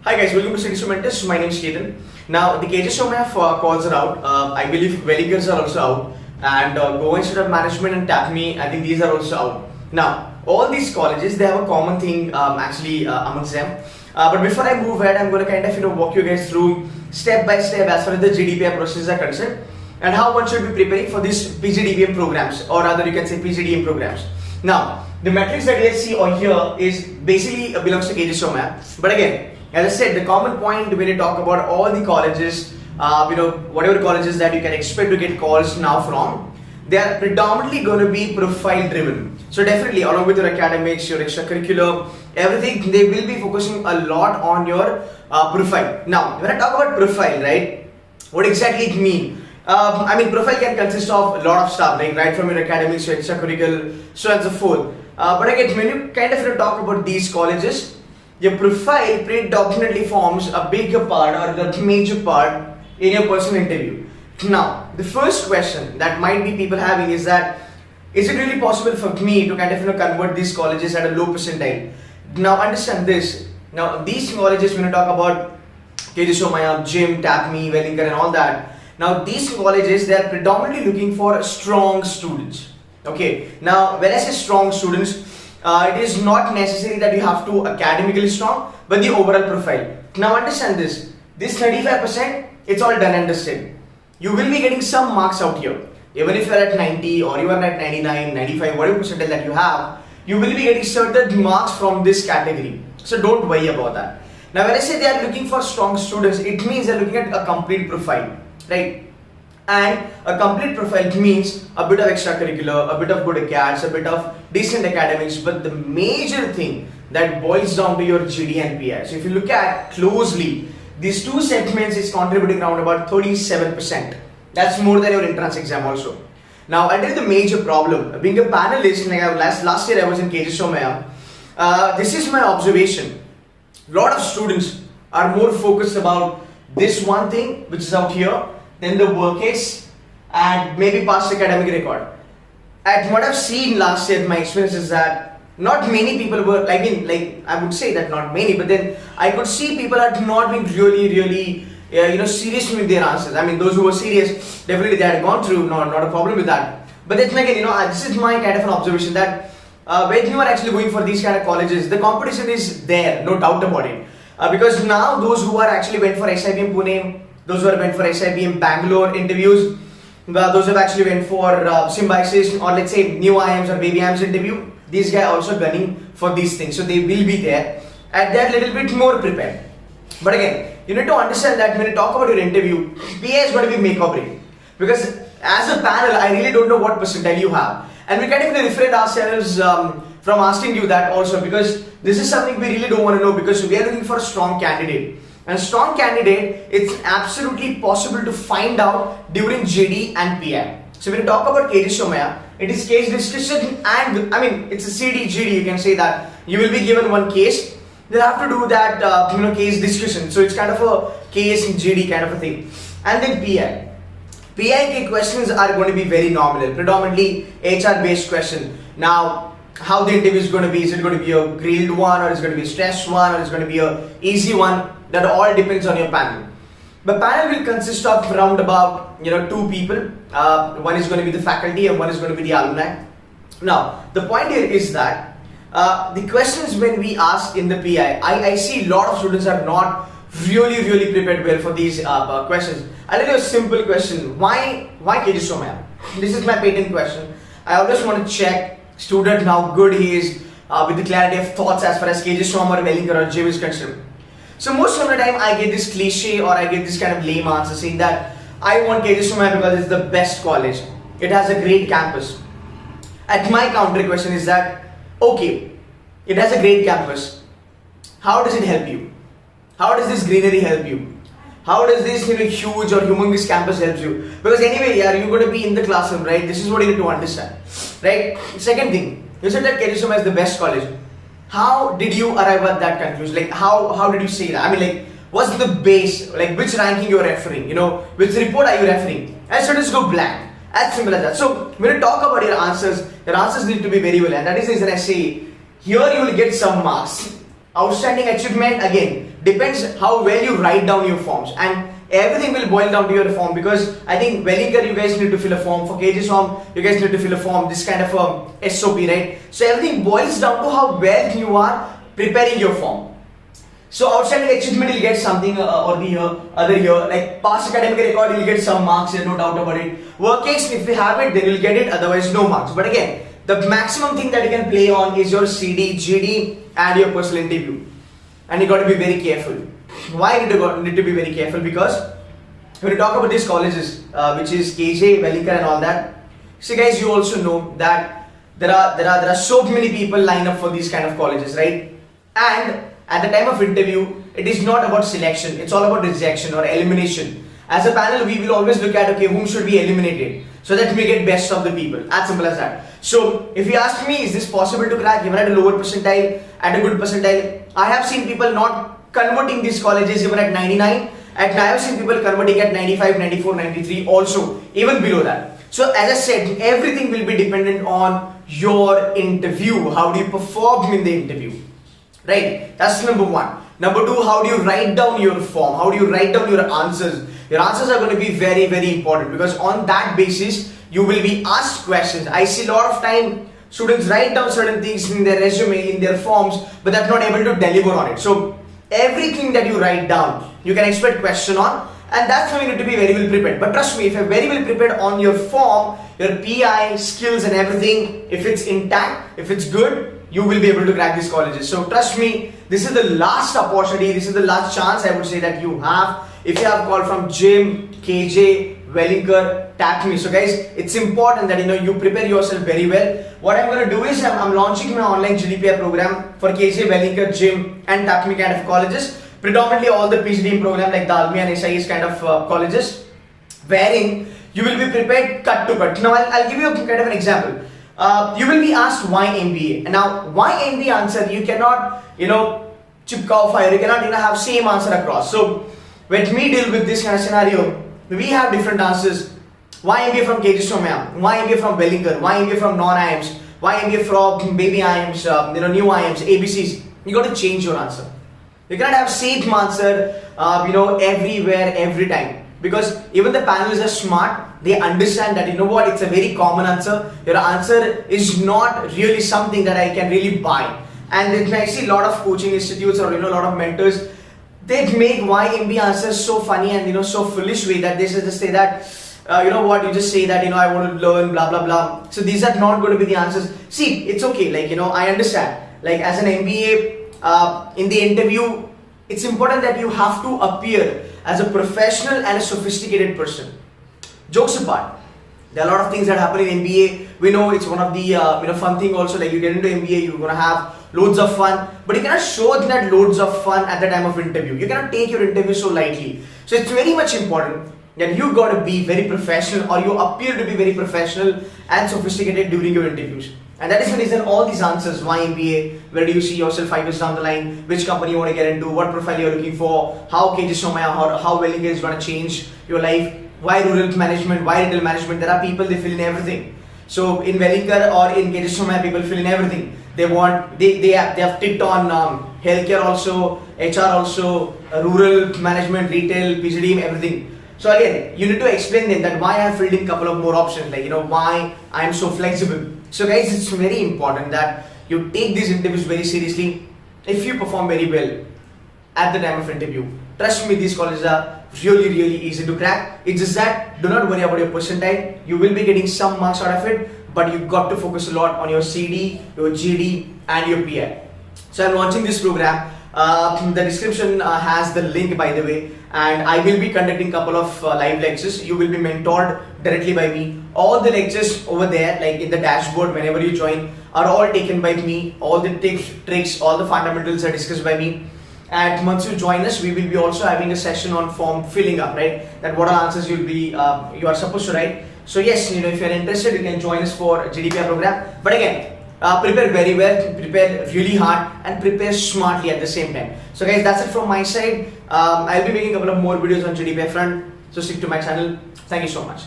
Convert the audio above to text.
Hi guys, welcome to City Students. My name is Ketan. Now the KJ Somaiya calls are out. I believe Welingkars are also out, and Goa Institute of Management and TAPMI, I think these are also out. Now all these colleges, they have a common thing amongst them. But before I move ahead, I'm going to kind of walk you guys through step by step as far as the GDPR processes are concerned, and how one should be preparing for these PGDBM programs, or rather you can say PGDM programs. Now the metrics that you see on here is basically belongs to KJ Somaiya. But again, as I said, the common point when you talk about all the colleges, whatever colleges that you can expect to get calls now from, they are predominantly going to be profile driven. So definitely, along with your academics, your extracurricular, everything, they will be focusing a lot on your profile. Now, when I talk about profile, right, what exactly it mean? Profile can consist of a lot of stuff, like right from your academics, your extracurricular, so on and so forth. But again, when you kind of talk about these colleges, your profile predominantly forms a bigger part or the major part in your personal interview. Now, the first question that might be people having is that, is it really possible for me to kind of convert these colleges at a low percentile? Now, understand this. Now, these colleges, when you talk about KJ Somaiya, GIM, TAPMI, Welingkar and all that, now these colleges, they are predominantly looking for strong students. Okay. Now, when I say strong students, it is not necessary that you have to academically strong, but the overall profile. Now understand this. This 35%, it's all done and dusted. You will be getting some marks out here. Even if you are at 90 or you are at 99, 95, whatever percentage that you have, you will be getting certain marks from this category. So don't worry about that. Now when I say they are looking for strong students, it means they are looking at a complete profile, right? And a complete profile means a bit of extracurricular, a bit of good acads, a bit of decent academics, but the major thing that boils down to your GD and PI. So if you look at closely, these two segments is contributing around about 37%. That's more than your entrance exam also. Now, I tell you the major problem. Being a panelist, like last year I was in KJ Somaiya. This is my observation. A lot of students are more focused about this one thing, which is out here, then the work case, and maybe past academic record. And what I've seen last year, my experience is that not many people were, I would say that not many, but then I could see people had not been really serious with their answers. I mean, those who were serious, definitely they had gone through, not a problem with that. But then again, this is my kind of an observation that when you are actually going for these kind of colleges, the competition is there, no doubt about it. Because now those who are actually went for SIBM Pune, those who are went for SIBM Bangalore interviews, those who have actually went for Symbiosis or let's say new IIMs or baby IIMs interview, these guys are also gunning for these things. So they will be there and they're a little bit more prepared. But again, you need to understand that when you talk about your interview, PA is going to be make or break. Because as a panel, I really don't know what percentile you have. And we kind of refrain ourselves from asking you that also, because this is something we really don't want to know, because we are looking for a strong candidate. And strong candidate, it's absolutely possible to find out during GD and PI. So when you talk about KJ Somaiya, it is case discussion and it's a CD, GD, you can say that. You will be given one case, they'll have to do that case discussion. So it's kind of a case in GD kind of a thing. And then PI. PI questions are going to be very nominal, predominantly HR based question. Now, how the interview is going to be, is it going to be a grilled one, or is it going to be a stressed one, or is it going to be a easy one? That all depends on your panel. The panel will consist of around about two people. One is going to be the faculty and one is going to be the alumni. Now the point here is that the questions when we ask in the PI, I see a lot of students are not really prepared well for these questions. I'll tell you a simple question. Why KJ Somaiya? This is my patent question. I always want to check student how good he is with the clarity of thoughts as far as KJ Somaiya or Welingkar or GIM is concerned. So most of the time I get this cliche or I get this kind of lame answer saying that I want KJ Somaiya because it's the best college. It has a great campus. At my counter question is that, okay, it has a great campus. How does it help you? How does this greenery help you? How does this huge or humongous campus help you? Because anyway, you're going to be in the classroom, right? This is what you need to understand, right? Second thing, you said that KJ Somaiya is the best college. How did you arrive at that conclusion? Like how did you say that? What's the base? Like which ranking you're referring? Which report are you referring? And students go blank. As simple as that. So when you talk about your answers need to be very well. And that is the reason I say here you will get some marks. Outstanding achievement, again, depends how well you write down your forms, and everything will boil down to your form, because I think Welingkar, you guys need to fill a form. For KJ Som, you guys need to fill a form. This kind of a SOP, right? So everything boils down to how well you are preparing your form. So outstanding achievement, you'll get something or the other year, like past academic record, you'll get some marks, there's no doubt about it. Work case, if you have it, then you'll get it, otherwise no marks. But again, the maximum thing that you can play on is your CD, GD and your personal interview. And you got to be very careful. Why need to be very careful? Because when you talk about these colleges, which is KJ, Welingkar and all that, so guys, you also know that there are so many people line up for these kind of colleges, right? And at the time of interview, it is not about selection, it's all about rejection or elimination. As a panel, we will always look at, okay, whom should be eliminated, so that we get best of the people, as simple as that. So if you ask me, is this possible to crack even at a lower percentile, at a good percentile? I have seen people not converting these colleges even at 99, and I have seen people converting at 95, 94, 93 also, even below that. So as I said, everything will be dependent on your interview. How do you perform in the interview? Right, that's number one. Number two, how do you write down your form? How do you write down your answers? Your answers are going to be very, very important, because on that basis, you will be asked questions. I see a lot of time students write down certain things in their resume, in their forms, but they're not able to deliver on it. So everything that you write down, you can expect question on, and that's how you need to be very well prepared. But trust me, if you're very well prepared on your form, your PI, skills and everything, if it's intact, if it's good, you will be able to crack these colleges. So trust me, this is the last opportunity, this is the last chance I would say that you have. If you have called from GIM, KJ, Welingkar, TAPMI. So guys, it's important that you prepare yourself very well. What I'm going to do is I'm launching my online GDPI program for KJ, Welingkar, GIM and TAPMI kind of colleges. Predominantly all the PhD program like DALMI and SIS kind of colleges, wherein you will be prepared cut to cut. Now I'll give you a kind of an example. You will be asked why MBA. And now why MBA answer, you cannot chip cow fire, you cannot have same answer across. So when we deal with this kind of scenario, we have different answers. Why MBA from KJ Somaiya? Why MBA from Welingkar? Why MBA from non-IIMs? Why MBA from baby IIMs, new IIMs, ABCs? You got to change your answer. You cannot have same answer everywhere, every time. Because even the panelists are smart, they understand that it's a very common answer. Your answer is not really something that I can really buy. And then I see a lot of coaching institutes or a lot of mentors, they make why MBA answers so funny and so foolish way that they just say that you just say that I want to learn blah blah blah. So these are not going to be the answers. See, it's okay, I understand, as an MBA in the interview, it's important that you have to appear as a professional and a sophisticated person. Jokes apart, there are a lot of things that happen in MBA. We know it's one of the fun thing also, you get into MBA, you're gonna have loads of fun, but you cannot show that loads of fun at the time of interview. You cannot take your interview so lightly. So it's very much important that you got to be very professional, or you appear to be very professional and sophisticated during your interviews. And that is the reason all these answers, why MBA, where do you see yourself 5 years down the line, which company you want to get into, what profile you're looking for, how KJ Somaiya, how Welingkar is going to change your life, why rural management, why retail management. There are people, they fill in everything. So in Welingkar or in KJ Somaiya, people fill in everything. They have ticked on healthcare also, HR also, rural management, retail, PhD, everything. So again, you need to explain them that why I have filled in a couple of more options, why I am so flexible. So guys, it's very important that you take these interviews very seriously. If you perform very well at the time of interview, trust me, these colleges are really, really easy to crack. It's just that, do not worry about your percentile. You will be getting some marks out of it, but you've got to focus a lot on your CD, your GD and your PI. So I'm launching this program. The description has the link, by the way, and I will be conducting a couple of live lectures. You will be mentored directly by me. All the lectures over there, in the dashboard, whenever you join, are all taken by me. All the tips, tricks, all the fundamentals are discussed by me. And once you join us, we will be also having a session on form filling up, right? That what are answers you are supposed to write. So yes, if you're interested, you can join us for GDPR program. But again, prepare very well, prepare really hard, and prepare smartly at the same time. So guys, that's it from my side. I'll be making a couple of more videos on GDPR front. So stick to my channel. Thank you so much.